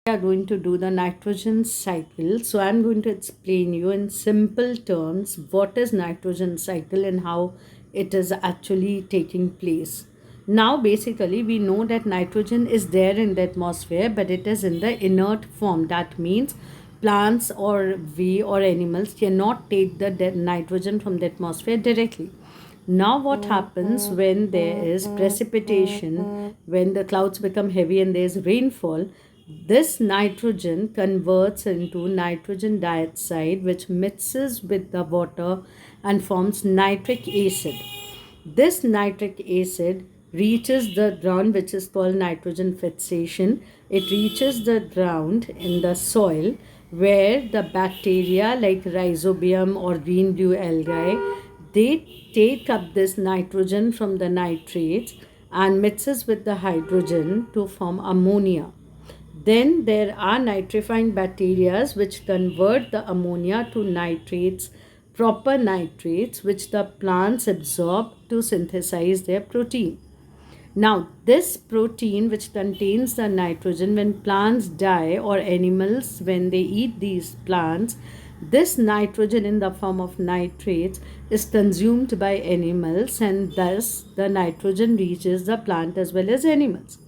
We are going to do the nitrogen cycle. So I'm going to explain you in simple terms what is nitrogen cycle and how it is actually taking place. Now basically we know that nitrogen is there in the atmosphere, but it is in the inert form. That means plants or we or animals cannot take the nitrogen from the atmosphere directly. Now, what happens when there is precipitation, when the clouds become heavy and there is rainfall? This nitrogen converts into nitrogen dioxide, which mixes with the water and forms nitric acid. This nitric acid reaches the ground, which is called nitrogen fixation. It reaches the ground in the soil where the bacteria like rhizobium or green blue algae, they take up this nitrogen from the nitrates and mixes with the hydrogen to form ammonia. Then there are nitrifying bacteria which convert the ammonia to nitrates, proper nitrates, which the plants absorb to synthesize their protein. Now, this protein which contains the nitrogen, when plants die or animals, when they eat these plants, this nitrogen in the form of nitrates is consumed by animals, and thus the nitrogen reaches the plant as well as animals.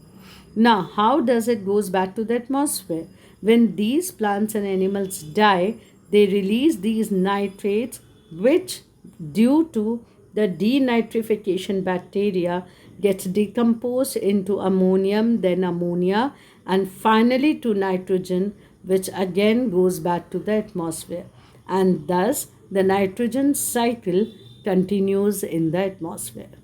Now, how does it goes back to the atmosphere? When these plants and animals die, they release these nitrates, which due to the denitrification bacteria gets decomposed into ammonium, then ammonia, and finally to nitrogen, which again goes back to the atmosphere. And thus the nitrogen cycle continues in the atmosphere.